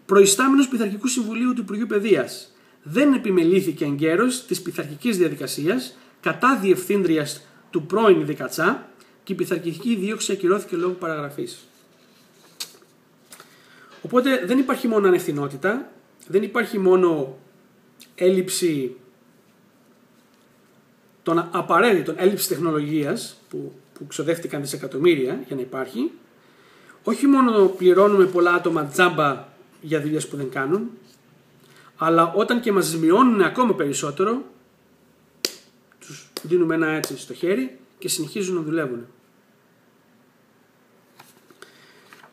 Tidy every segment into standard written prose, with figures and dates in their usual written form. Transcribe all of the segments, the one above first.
Προϊστάμενος Πειθαρχικού Συμβουλίου του Υπουργείου Παιδείας. Δεν επιμελήθηκε εγκαίρως της πειθαρχικής διαδικασίας κατά διευθύντριας του πρώην Δικατσά και η πειθαρχική δίωξη ακυρώθηκε λόγω παραγραφής. Οπότε δεν υπάρχει μόνο ανευθυνότητα, δεν υπάρχει μόνο έλλειψη των απαραίτητων, έλλειψη τεχνολογίας που ξοδεύτηκαν δισεκατομμύρια για να υπάρχει. Όχι μόνο πληρώνουμε πολλά άτομα τζάμπα για δουλειές που δεν κάνουν, αλλά όταν και μας μειώνουν ακόμα περισσότερο, τους δίνουμε ένα έτσι στο χέρι και συνεχίζουν να δουλεύουν.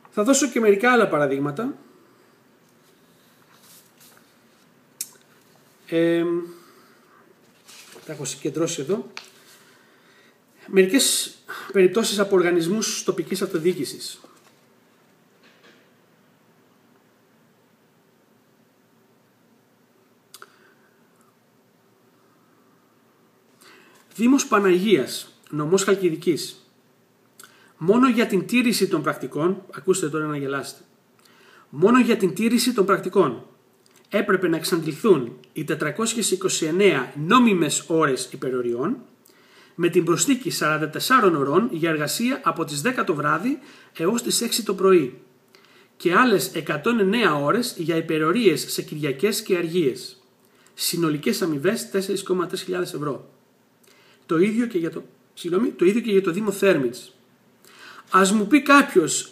Θα δώσω και μερικά άλλα παραδείγματα. Τα έχω συγκεντρώσει εδώ. Μερικές περιπτώσεις από οργανισμούς τοπικής αυτοδιοίκησης. Δήμος Παναγίας, νομός Χαλκιδικής. Μόνο για την τήρηση των πρακτικών, ακούστε τώρα να γελάσετε, μόνο για την τήρηση των πρακτικών έπρεπε να εξαντληθούν οι 429 νόμιμες ώρες υπεροριών με την προσθήκη 44 ωρών για εργασία από τις 10 το βράδυ έως τις 6 το πρωί και άλλες 109 ώρες για υπερορίες σε Κυριακές και Αργίες. Συνολικές αμοιβές 4.300 ευρώ. Το ίδιο και για το Δήμο Θέρμης. Ας μου πει κάποιος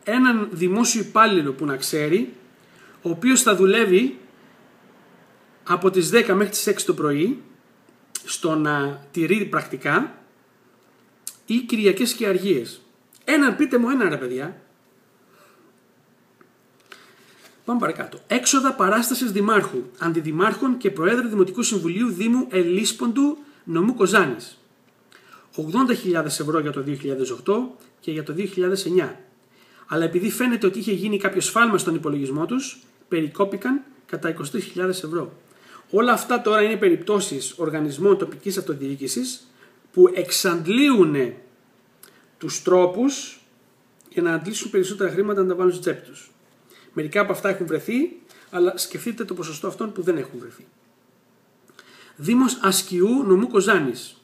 έναν δημόσιο υπάλληλο που να ξέρει, ο οποίος θα δουλεύει από τις 10 μέχρι τις 6 το πρωί στο να τηρεί πρακτικά ή Κυριακές και Αργίες. Πείτε μου έναν ρε παιδιά. Πάμε παρακάτω. Έξοδα παράστασης δημάρχου, αντιδημάρχων και προέδρου Δημοτικού Συμβουλίου Δήμου Ελίσποντου νομού Κοζάνης. 80.000 ευρώ για το 2008 και για το 2009. Αλλά επειδή φαίνεται ότι είχε γίνει κάποιο σφάλμα στον υπολογισμό τους, περικόπηκαν κατά 23.000 ευρώ. Όλα αυτά τώρα είναι περιπτώσεις οργανισμών τοπικής αυτοδιοίκησης που εξαντλείουν τους τρόπους για να αντλήσουν περισσότερα χρήματα να τα βάλουν στη τσέπη τους. Μερικά από αυτά έχουν βρεθεί, αλλά σκεφτείτε το ποσοστό αυτών που δεν έχουν βρεθεί. Δήμος Ασκιού νομού Κοζάνης.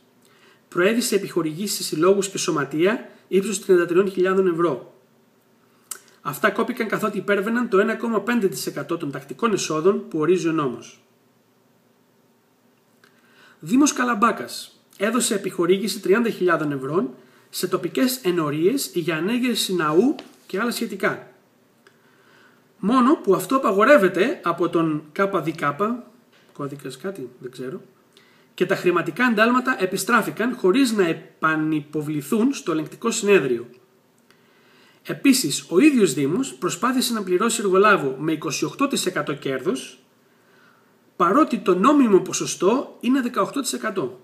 Προέβησε επιχορηγήσεις σε συλλόγους και σωματεία ύψους 33.000 ευρώ. Αυτά κόπηκαν καθότι υπέρβαιναν το 1,5% των τακτικών εσόδων που ορίζει ο νόμος. Δήμος Καλαμπάκας έδωσε επιχορήγηση 30.000 ευρώ σε τοπικές ενορίες για ανέγερση ναού και άλλα σχετικά. Μόνο που αυτό απαγορεύεται από τον ΚΔΚ, κώδικας κάτι, δεν ξέρω, και τα χρηματικά εντάλματα επιστράφηκαν χωρίς να επανυποβληθούν στο ελεγκτικό συνέδριο. Επίσης, ο ίδιος Δήμος προσπάθησε να πληρώσει εργολάβο με 28% κέρδος, παρότι το νόμιμο ποσοστό είναι 18%.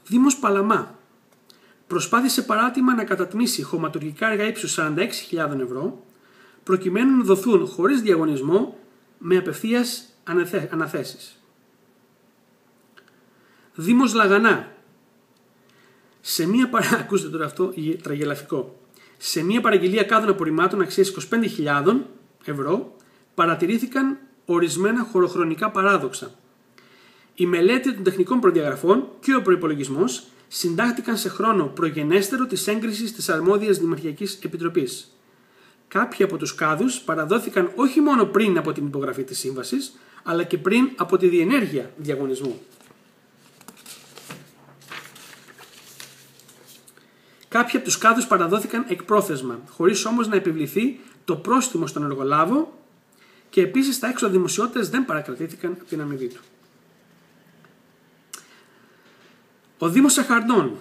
Δήμος Παλαμά προσπάθησε παράτημα να κατατμήσει χωματουργικά έργα ύψους 46.000 ευρώ, προκειμένου να δοθούν χωρίς διαγωνισμό με απευθείας αναθέσεις. Δήμος Λαγανά. Ακούστε τώρα αυτό τραγελαφικό. Σε μια παραγγελία κάδων απορριμμάτων αξίας 25.000 ευρώ παρατηρήθηκαν ορισμένα χωροχρονικά παράδοξα. Η μελέτη των τεχνικών προδιαγραφών και ο προϋπολογισμός συντάχθηκαν σε χρόνο προγενέστερο της έγκρισης της αρμόδιας Δημαρχιακής Επιτροπής. Κάποιοι από τους κάδους παραδόθηκαν όχι μόνο πριν από την υπογραφή της σύμβασης, αλλά και πριν από τη διενέργεια διαγωνισμού. Κάποιοι από τους κάδους παραδόθηκαν εκπρόθεσμα, χωρίς όμως να επιβληθεί το πρόστιμο στον εργολάβο και επίσης τα έξοδα δημοσιότητας δεν παρακρατήθηκαν από την αμοιβή του. Ο Δήμος Αχαρνών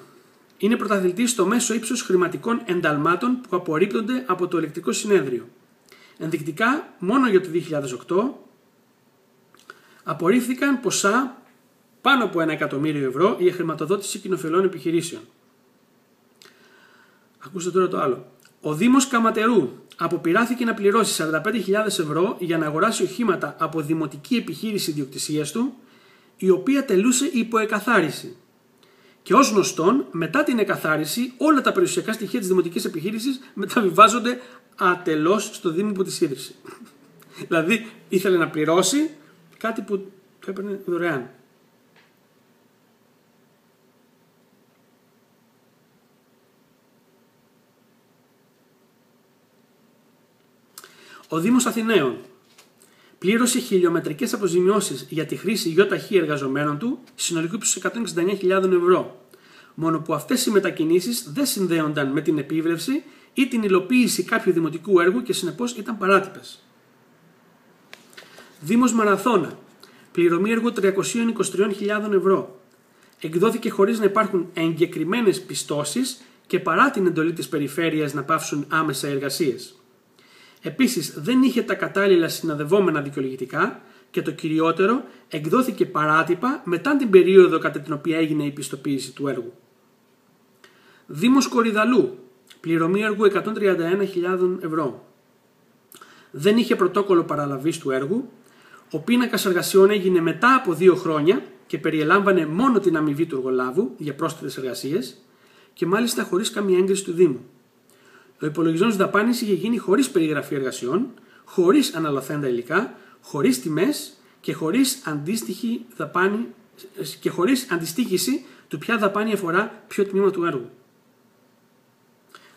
είναι πρωταθλητής στο μέσο ύψος χρηματικών ενταλμάτων που απορρίπτονται από το ελεγκτικό συνέδριο. Ενδεικτικά, μόνο για το 2008 απορρίφθηκαν ποσά πάνω από 1 εκατομμύριο ευρώ για χρηματοδότηση κοινοφελών επιχειρήσεων. Ακούστε τώρα το άλλο. Ο Δήμος Καματερού αποπειράθηκε να πληρώσει 45.000 ευρώ για να αγοράσει οχήματα από δημοτική επιχείρηση ιδιοκτησίας του, η οποία τελούσε υποεκαθάριση. Και ως γνωστόν, μετά την εκαθάριση, όλα τα περιουσιακά στοιχεία της δημοτικής επιχείρησης μεταβιβάζονται ατελώς στο Δήμο που τις ίδρυσε. Δηλαδή, ήθελε να πληρώσει κάτι που το έπαιρνε δωρεάν. Ο Δήμος Αθηναίων πλήρωσε χιλιομετρικές αποζημιώσεις για τη χρήση ΙΧ εργαζομένων του συνολικού ύψους 169.000 ευρώ. Μόνο που αυτές οι μετακινήσεις δεν συνδέονταν με την επίβλεψη ή την υλοποίηση κάποιου δημοτικού έργου και συνεπώς ήταν παράτυπες. Δήμος Μαραθώνα. Πληρωμή έργου 323.000 ευρώ. Εκδόθηκε χωρίς να υπάρχουν εγκεκριμένες πιστώσεις και παρά την εντολή της περιφέρειας να πάυσουν άμεσα εργασίες. Επίσης δεν είχε τα κατάλληλα συναδευόμενα δικαιολογητικά και το κυριότερο εκδόθηκε παράτυπα μετά την περίοδο κατά την οποία έγινε η πιστοποίηση του έργου. Δήμος Κορυδαλλού. Πληρωμή έργου 131.000 ευρώ. Δεν είχε πρωτόκολλο παραλαβής του έργου. Ο πίνακας εργασιών έγινε μετά από 2 χρόνια και περιελάμβανε μόνο την αμοιβή του εργολάβου για πρόσθετες εργασίες και μάλιστα χωρίς καμία έγκριση του Δήμου. Ο υπολογισμός δαπάνης είχε γίνει χωρίς περιγραφή εργασιών, χωρίς αναλωθέντα υλικά, χωρίς τιμές και χωρίς αντιστοίχηση του ποια δαπάνη αφορά ποιο τμήμα του έργου.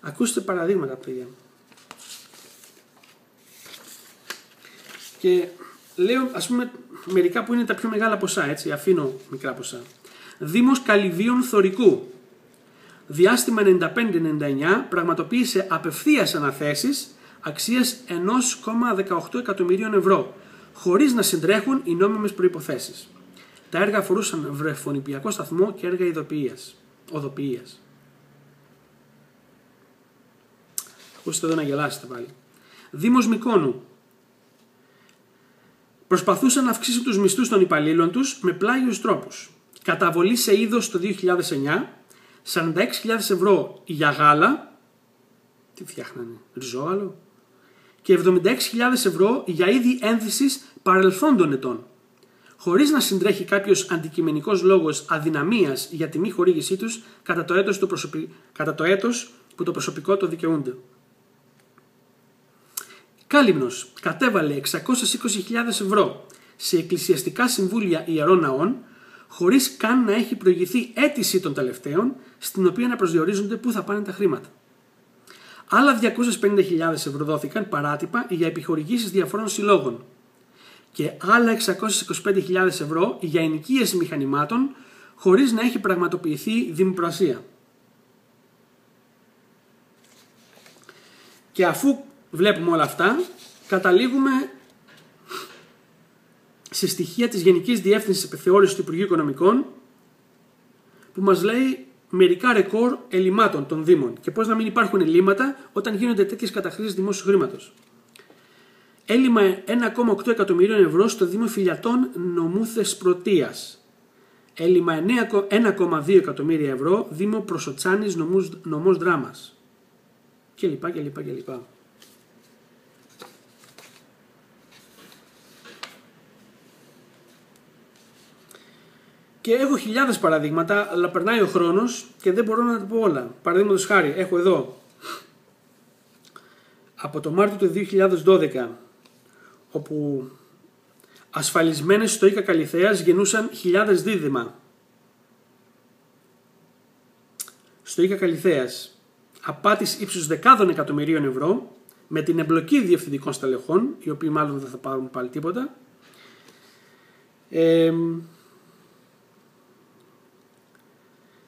Ακούστε παραδείγματα, παιδιά. Και λέω, ας πούμε, μερικά που είναι τα πιο μεγάλα ποσά, έτσι, αφήνω μικρά ποσά. Δήμος Καλυβίων Θωρικού. Διάστημα 95-99 πραγματοποίησε απευθείας αναθέσεις αξίας 1,18 εκατομμυρίων ευρώ, χωρίς να συντρέχουν οι νόμιμες προϋποθέσεις. Τα έργα αφορούσαν βρεφονηπιακό σταθμό και έργα οδοποιίας. Ακούστε εδώ να γελάσετε πάλι. Δήμος Μυκόνου. Προσπαθούσαν να αυξήσουν τους μισθούς των υπαλλήλων τους με πλάγιους τρόπους. Καταβολή σε είδος το 2009, 46.000 ευρώ για γάλα, τι φτιάχνανε, ριζόγαλο, και 76.000 ευρώ για είδη ένδυσης παρελθόντων ετών, χωρίς να συντρέχει κάποιος αντικειμενικός λόγος αδυναμίας για τη μη χορήγησή τους κατά το έτος που το προσωπικό το δικαιούνται. Κάλυμνος κατέβαλε 620.000 ευρώ σε εκκλησιαστικά συμβούλια ιερών ναών, χωρίς καν να έχει προηγηθεί αίτηση των τελευταίων, στην οποία να προσδιορίζονται πού θα πάνε τα χρήματα. Άλλα 250.000 ευρώ δόθηκαν παράτυπα για επιχορηγήσεις διαφόρων συλλόγων και άλλα 625.000 ευρώ για ενοικίαση μηχανημάτων, χωρίς να έχει πραγματοποιηθεί δημοπρασία. Και αφού βλέπουμε όλα αυτά, καταλήγουμε σε στοιχεία της Γενικής Διεύθυνσης Επιθεώρησης του Υπουργείου Οικονομικών, που μας λέει μερικά ρεκόρ ελλημάτων των Δήμων και πώς να μην υπάρχουν ελλείμματα όταν γίνονται τέτοιες καταχρήσεις δημόσιου χρήματος. Έλλειμμα 1,8 εκατομμυρίων ευρώ στο Δήμο Φιλιατών νομού Θεσπρωτείας. Έλλειμμα 1,2 εκατομμύρια ευρώ Δήμο Προσοτσάνης νομός Δράμας. Κλπ. Και έχω χιλιάδες παραδείγματα, αλλά περνάει ο χρόνος και δεν μπορώ να τα πω όλα. Παραδείγματος χάρη, έχω εδώ από το Μάρτιο του 2012, όπου ασφαλισμένες στο ΙΚΑ Καλιθέας γεννούσαν χιλιάδες δίδυμα. Στο ΙΚΑ Καλιθέας, απάτης ύψους δεκάδων εκατομμυρίων ευρώ, με την εμπλοκή διευθυντικών στελεχών, οι οποίοι μάλλον δεν θα πάρουν πάλι τίποτα.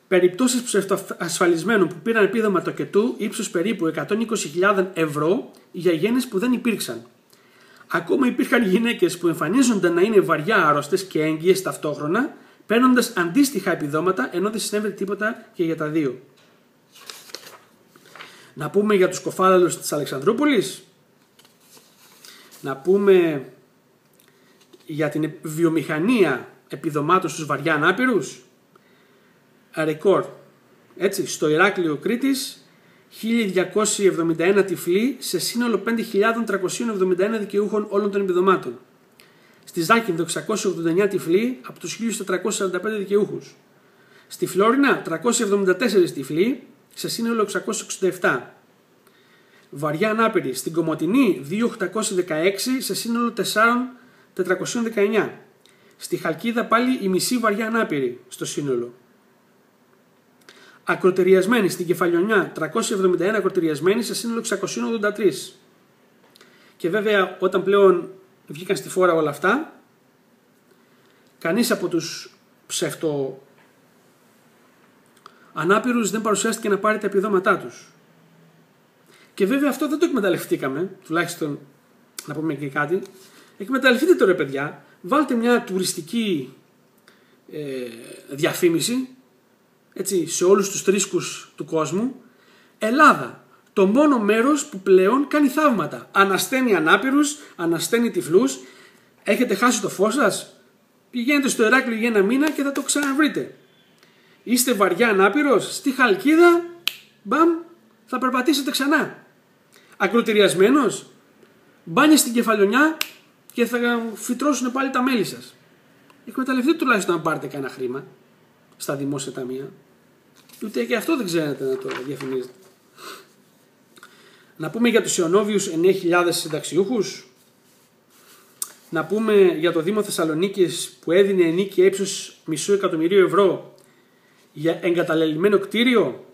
Περιπτώσεις ψευτοασφαλισμένων που πήραν επίδομα τοκετού ύψους περίπου 120.000 ευρώ για γέννες που δεν υπήρξαν. Ακόμα υπήρχαν γυναίκες που εμφανίζονταν να είναι βαριά άρρωστες και έγκυες ταυτόχρονα, παίρνοντας αντίστοιχα επιδόματα ενώ δεν συνέβαινε τίποτα και για τα δύο. Να πούμε για τους κοφάλαλους της Αλεξανδρούπολης. Να πούμε για την βιομηχανία επιδομάτων στους βαριά ανάπηρους. Ρεκόρ. Έτσι, στο Ηράκλειο Κρήτης 1.271 τυφλοί σε σύνολο 5.371 δικαιούχων όλων των επιδομάτων. Στη Ζάκυνθο 689 τυφλοί από τους 1.445 δικαιούχους. Στη Φλόρινα 374 τυφλοί σε σύνολο 667. Βαριά ανάπηροι στην Κομοτηνή 2.816 σε σύνολο 4.419. Στη Χαλκίδα πάλι η μισή βαριά ανάπηροι στο σύνολο. Ακροτεριασμένοι στην Κεφαλιονιά 371 ακροτεριασμένοι σε σύνολο 683. Και βέβαια όταν πλέον βγήκαν στη φόρα όλα αυτά, κανείς από τους ψευτο ανάπηρους δεν παρουσιάστηκε να πάρει τα επιδόματά τους. Και βέβαια αυτό δεν το εκμεταλλευτήκαμε, τουλάχιστον να πούμε και κάτι. Εκμεταλλευτείτε τώρα παιδιά, βάλτε μια τουριστική διαφήμιση, έτσι, σε όλους τους τρίσκους του κόσμου. Ελλάδα, το μόνο μέρος που πλέον κάνει θαύματα. Ανασταίνει ανάπηρους, ανασταίνει τυφλούς. Έχετε χάσει το φως σας? Πηγαίνετε στο Ηράκλειο για ένα μήνα και θα το ξαναβρείτε. Είστε βαριά ανάπηρος? Στη Χαλκίδα, μπαμ, θα περπατήσετε ξανά. Ακροτηριασμένος, μπάνια στην Κεφαλιονιά και θα φυτρώσουν πάλι τα μέλη σας. Εκμεταλλευτείτε τουλάχιστον να πάρετε κανένα χρήμα στα δημόσια ταμεία. Ούτε και αυτό δεν ξέρετε να το διαφημίζετε. Να πούμε για τους Ιωνόβιους 9.000 συνταξιούχους. Να πούμε για το Δήμο Θεσσαλονίκης που έδινε ενίκεια ύψους $500.000 ευρώ για εγκαταλελειμμένο κτίριο,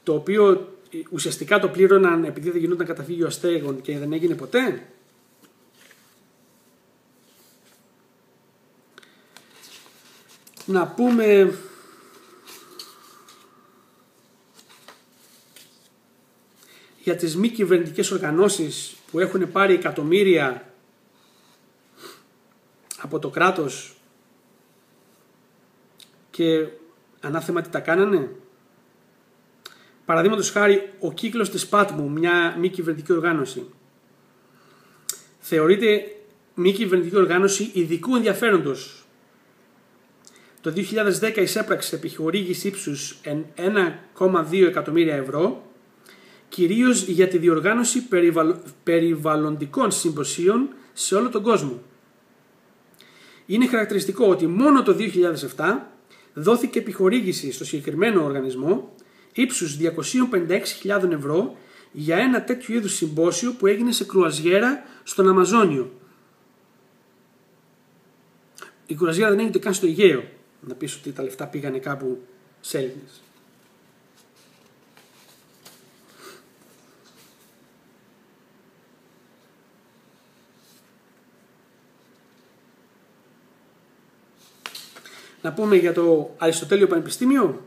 το οποίο ουσιαστικά το πλήρωναν επειδή δεν γινόταν καταφύγιο αστέγων και δεν έγινε ποτέ. Να πούμε για τις μη κυβερνητικές οργανώσεις που έχουν πάρει εκατομμύρια από το κράτος και ανάθεμα τι τα κάνανε. Παραδείγματος χάρη ο κύκλος της Πάτμου, μια μη κυβερνητική οργάνωση, θεωρείται μη κυβερνητική οργάνωση ειδικού ενδιαφέροντος. Το 2010 εισέπραξε επιχορήγηση ύψους 1,2 εκατομμύρια ευρώ, κυρίως για τη διοργάνωση περιβαλλοντικών συμποσίων σε όλο τον κόσμο. Είναι χαρακτηριστικό ότι μόνο το 2007 δόθηκε επιχορήγηση στο συγκεκριμένο οργανισμό ύψους 256.000 ευρώ για ένα τέτοιο είδους συμπόσιο που έγινε σε κρουαζιέρα στον Αμαζόνιο. Η κρουαζιέρα δεν έγινε καν στο Αιγαίο. Να πεις ότι τα λεφτά πήγανε κάπου σε Έλληνες. Να πούμε για το Αριστοτέλειο Πανεπιστήμιο,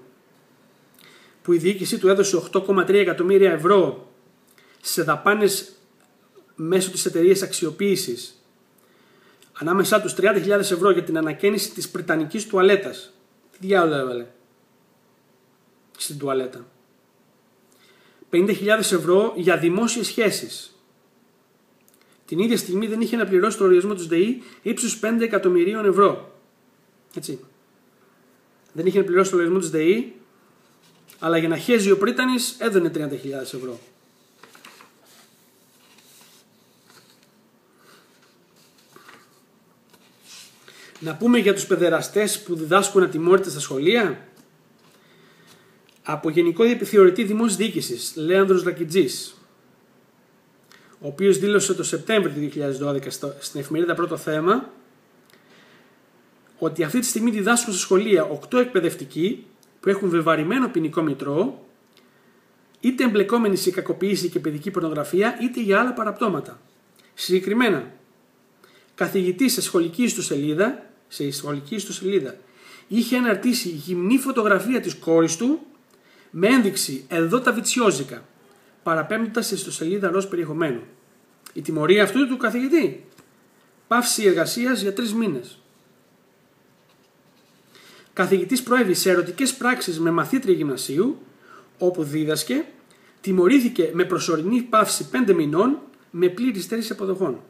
που η διοίκησή του έδωσε 8,3 εκατομμύρια ευρώ σε δαπάνες μέσω της εταιρείας αξιοποίησης. Ανάμεσά τους 30.000 ευρώ για την ανακαίνιση της πριτανικής τουαλέτας. Τι διάολο έβαλε στην τουαλέτα. 50.000 ευρώ για δημόσιες σχέσεις. Την ίδια στιγμή δεν είχε να πληρώσει το λογαριασμό του ΔΕΗ ύψους 5 εκατομμυρίων ευρώ. Έτσι. Δεν είχε να πληρώσει το λογαριασμό του ΔΕΗ, αλλά για να χέζει ο πρίτανης έδωνε 30.000 ευρώ. Να πούμε για τους παιδεραστές που διδάσκουν ατιμόρυτα στα σχολεία. Από Γενικό Επιθεωρητή Δημόσιας Διοίκησης, Λέανδρος Λακιτζής, ο οποίος δήλωσε το Σεπτέμβριο του 2012 στην εφημερίδα Πρώτο Θέμα ότι αυτή τη στιγμή διδάσκουν στα σχολεία 8 εκπαιδευτικοί που έχουν βεβαρημένο ποινικό μητρό, είτε εμπλεκόμενοι σε κακοποίηση και παιδική πορνογραφία, είτε για άλλα παραπτώματα. Συγκεκριμένα, καθηγητής σε σχολική ιστοσελίδα είχε αναρτήσει γυμνή φωτογραφία της κόρης του με ένδειξη «Εδώ τα βιτσιόζικα», παραπέμπτοντας σε ιστοσελίδα ροζ περιεχομένου. Η τιμωρία αυτού του καθηγητή: πάυση εργασίας για 3 μήνες. Καθηγητής προέβη σε ερωτικές πράξεις με μαθήτρια γυμνασίου, όπου δίδασκε, τιμωρήθηκε με προσωρινή πάυση 5 μηνών με πλήρη στέρηση αποδοχών.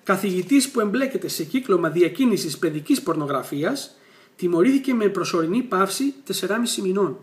Καθηγητής που εμπλέκεται σε κύκλωμα διακίνησης παιδικής πορνογραφίας, τιμωρήθηκε με προσωρινή πάυση 4,5 μηνών.